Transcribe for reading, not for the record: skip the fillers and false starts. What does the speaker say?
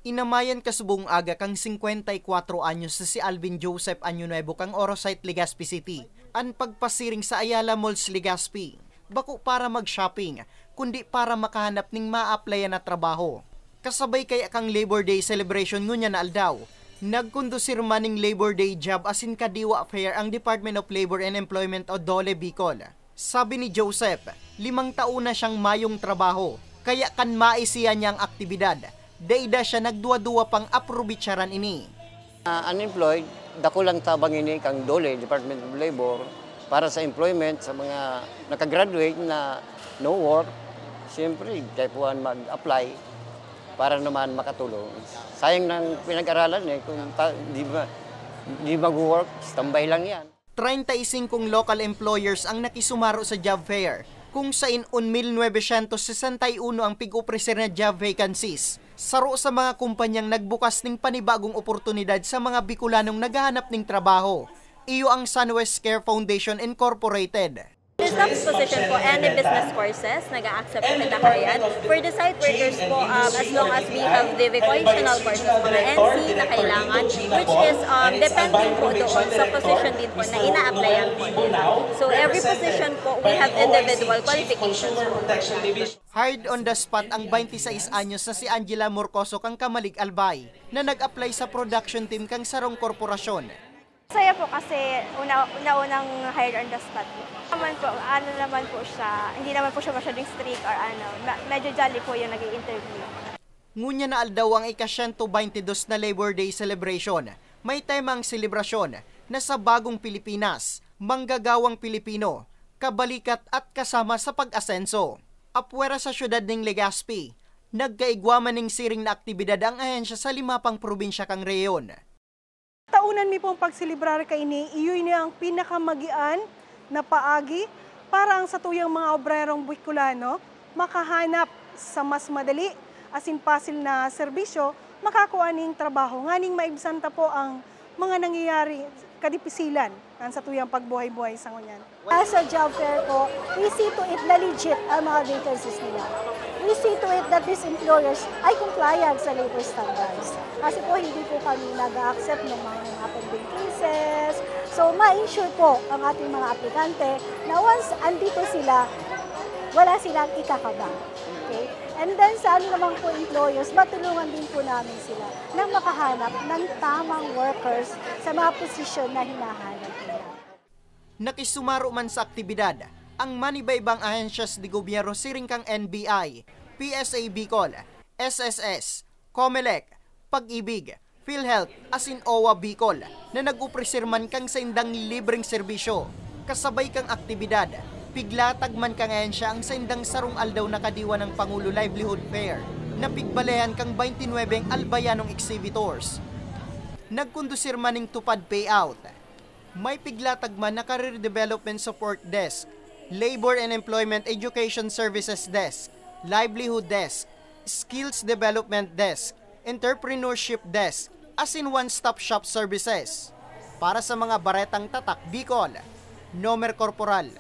Inamayan kasubong aga kang 54 anyos sa si Alvin Joseph Anyo Nuevo kang Orosite, Legazpi City. Ang pagpasiring sa Ayala Malls, Legazpi. Bako para mag-shopping, kundi para makahanap ning ma-applyan na trabaho. Kasabay kaya kang Labor Day celebration ngunya na aldaw. Nagkondusir man ning Labor Day job asin kadiwa fair ang Department of Labor and Employment o DOLE Bicol. Sabi ni Joseph, 5 taon na siyang mayong trabaho, kaya kan maisiya niyang aktibidad. Daida siya nagduwa-duwa pang aprobitsaran ini. Unemployed, dako lang tabang ini kang DOLE, Department of Labor, para sa employment sa mga nakagraduate na no work. Siyempre, kaya puan mag-apply para naman makatulong. Sayang ng pinag-aralan kung di mag-work, standby lang yan. 35 local employers ang nakisumaro sa job fair, kung sain 1,961 ang pig-opreser na job vacancies. Saro sa mga kumpanyang nagbukas ng panibagong oportunidad sa mga Bicolanong naghahanap ng trabaho. Iyo ang Sunwest Care Foundation Incorporated. Business position po, any business courses, nag-a-accept po kita kayad. For the site workers po, as long as we have the vocational courses, mga NC na kailangan, which is depending po doon sa position din po na ina-applyan po nila. So every position po, we have individual qualifications po. Hired on the spot ang 26 anyos na si Angela Morcoso kang Kamalig Albay na nag-apply sa production team kang Sarong Korporasyon. Saya po kasi una-unang hired on the spot po. Naman po siya, hindi naman po siya masyadong strict or medyo jolly po yung nag-i-interview. Ngunya na aldaw ang ika-122 na Labor Day celebration. May temang selebrasyon na sa bagong Pilipinas, manggagawang Pilipino, kabalikat at kasama sa pag-asenso. Apwera sa syudad ng Legazpi, nagkaigwaman ng siring na aktibidad ang ahensya sa 5 pang probinsya kang reyon. Taunan mi pong pagselebrar kay ni iyoy niya ang pinakamagian na paagi para ang satuyang mga obrerong Bicolano makahanap sa mas madali asin pasil na serbisyo makakuha ning trabaho nganing maibsanta po ang mga nangyayari kadipisilan ang satuyang pagbuhay-buhay sa ngunyan. As a job fair po, we see to it na legit ang mga vacancies nila. We see to it that these employers ay compliant sa labor standards. Kasi po hindi po kami nag-accept ng mga pending cases. So ma-ensure po ang ating mga aplikante na once andito sila, wala silang ikakaba. Okay? And then sa naman po employers, matulungan din po namin sila na makahanap ng tamang workers sa mga posisyon na hinahanap nila. Nakisumaro man sa aktibidad ang manibaybang ahensyas di gobyerno siring kang NBI, PSA Bicol, SSS, COMELEC, Pag-ibig, PhilHealth, asin OWA Bicol na nag-upresir man kang sa indang libreng serbisyo. Kasabay kang aktibidad, piglatag man kang ahensya ang sa indang sarong aldaw na kadiwa ng Pangulo Livelihood Fair na pigbalehan kang 29 albayanong exhibitors. Nagkondusir man ng tupad payout. May piglatag man na Career Development Support Desk, Labor and Employment Education Services Desk, Livelihood Desk, Skills Development Desk, Entrepreneurship Desk, as in one-stop shop services. Para sa mga baretang tatak Bicol, Nomer Corporal.